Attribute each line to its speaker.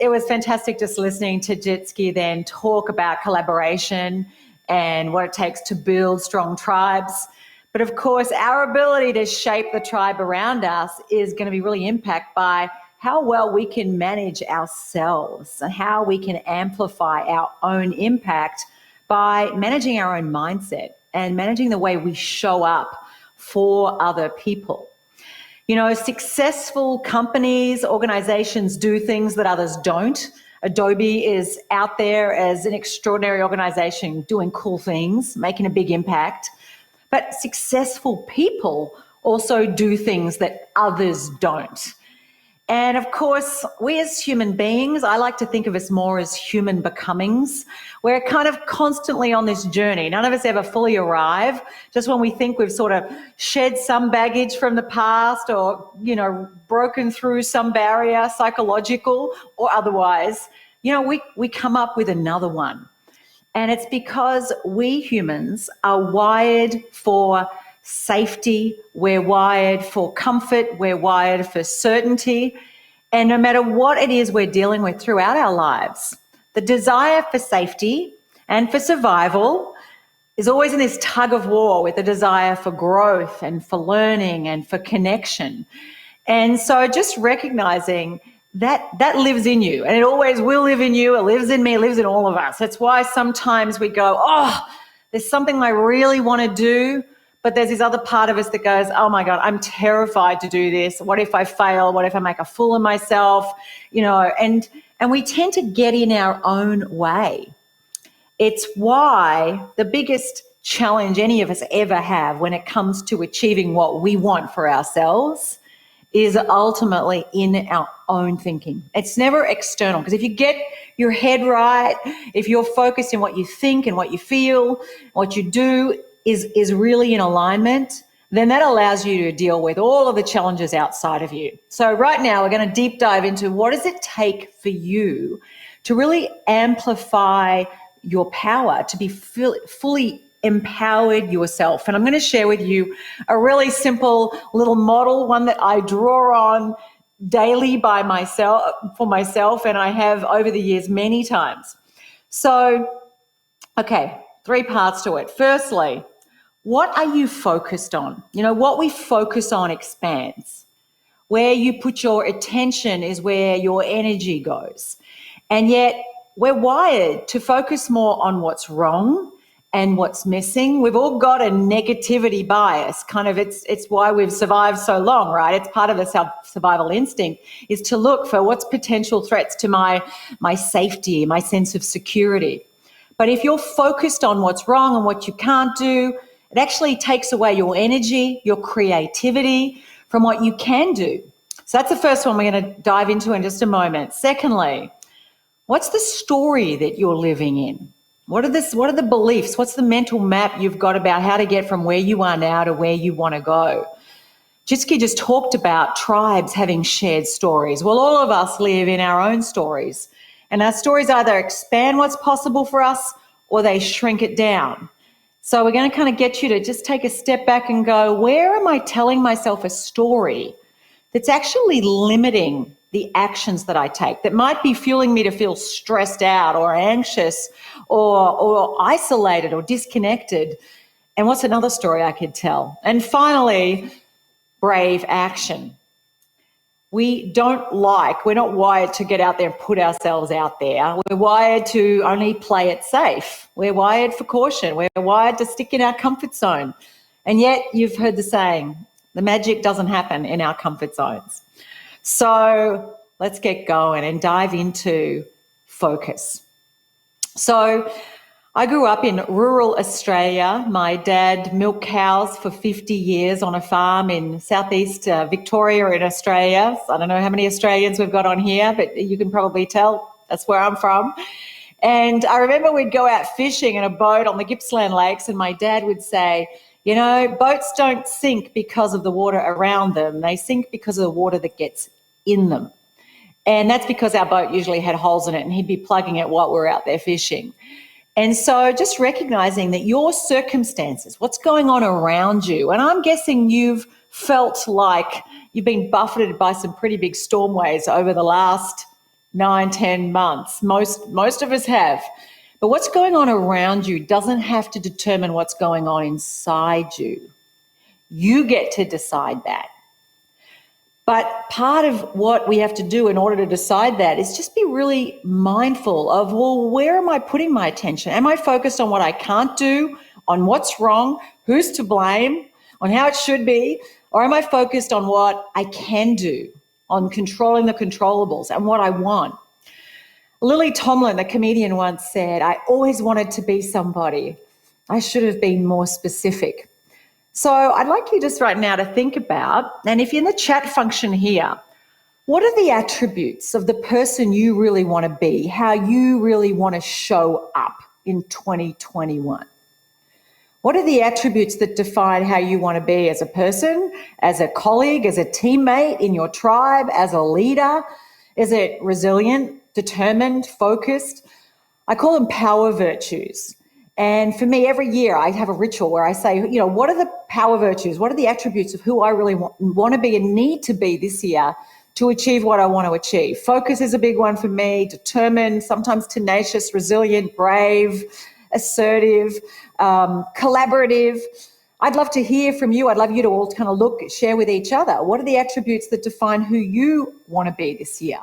Speaker 1: it was fantastic just listening to Jitski then talk about collaboration and what it takes to build strong tribes. But of course, our ability to shape the tribe around us is going to be really impacted by how well we can manage ourselves and how we can amplify our own impact by managing our own mindset and managing the way we show up for other people. You know, successful companies, organizations do things that others don't. Adobe is out there as an extraordinary organization doing cool things, making a big impact. But successful people also do things that others don't. And of course, we as human beings, I like to think of us more as human becomings. We're kind of constantly on this journey. None of us ever fully arrive. Just when we think we've sort of shed some baggage from the past or, you know, broken through some barrier, psychological or otherwise, you know, we come up with another one. And it's because we humans are wired for safety, we're wired for comfort, we're wired for certainty. And no matter what it is we're dealing with throughout our lives, the desire for safety and for survival is always in this tug of war with the desire for growth and for learning and for connection. And so just recognizing that lives in you, and it always will live in you. It lives in me, it lives in all of us. That's why sometimes we go, oh, there's something I really want to do, but there's this other part of us that goes, oh my God, I'm terrified to do this. What if I fail? What if I make a fool of myself? You know, and we tend to get in our own way. It's why the biggest challenge any of us ever have when it comes to achieving what we want for ourselves is ultimately in our own thinking. It's never external, because if you get your head right, if you're focused in what you think and what you feel, what you do is really in alignment, then that allows you to deal with all of the challenges outside of you. So right now we're going to deep dive into what does it take for you to really amplify your power, to be fully empowered yourself. And I'm going to share with you a really simple little model, one that I draw on daily by myself, for myself, and I have over the years many times. So, okay, 3 parts to it. Firstly, what are you focused on? You know, what we focus on expands. Where you put your attention is where your energy goes. And yet we're wired to focus more on what's wrong and what's missing. We've all got a negativity bias. Kind of it's why we've survived so long, right? It's part of the survival instinct is to look for what's potential threats to my safety, my sense of security. But if you're focused on what's wrong and what you can't do, it actually takes away your energy, your creativity from what you can do. So that's the first one we're going to dive into in just a moment. Secondly, what's the story that you're living in? What are the beliefs? What's the mental map you've got about how to get from where you are now to where you want to go? Jitski just talked about tribes having shared stories. Well, all of us live in our own stories, and our stories either expand what's possible for us or they shrink it down. So we're going to kind of get you to just take a step back and go, where am I telling myself a story that's actually limiting the actions that I take, that might be fueling me to feel stressed out or anxious or isolated or disconnected? And what's another story I could tell? And finally, brave action. We're not wired to get out there and put ourselves out there. We're wired to only play it safe. We're wired for caution. We're wired to stick in our comfort zone. And yet you've heard the saying, the magic doesn't happen in our comfort zones. So let's get going and dive into focus. So I grew up in rural Australia. My dad milked cows for 50 years on a farm in southeast Victoria in Australia. So I don't know how many Australians we've got on here, but you can probably tell that's where I'm from. And I remember we'd go out fishing in a boat on the Gippsland Lakes, and my dad would say, you know, boats don't sink because of the water around them. They sink because of the water that gets in them. And that's because our boat usually had holes in it, and he'd be plugging it while we were out there fishing. And so just recognizing that your circumstances, what's going on around you, and I'm guessing you've felt like you've been buffeted by some pretty big storm waves over the last 9, 10 months. Most of us have. But what's going on around you doesn't have to determine what's going on inside you. You get to decide that. But part of what we have to do in order to decide that is just be really mindful of, well, where am I putting my attention? Am I focused on what I can't do, on what's wrong, who's to blame, on how it should be? Or am I focused on what I can do, on controlling the controllables and what I want? Lily Tomlin, the comedian, once said, I always wanted to be somebody. I should have been more specific. So I'd like you just right now to think about, and if you're in the chat function here, what are the attributes of the person you really want to be, how you really want to show up in 2021? What are the attributes that define how you want to be as a person, as a colleague, as a teammate in your tribe, as a leader? Is it resilient, determined, focused? I call them power virtues. And for me, every year I have a ritual where I say, what are the power virtues? What are the attributes of who I really want to be and need to be this year to achieve what I want to achieve? Focus is a big one for me, determined, sometimes tenacious, resilient, brave, assertive, collaborative. I'd love to hear from you. I'd love you to all kind of share with each other. What are the attributes that define who you want to be this year?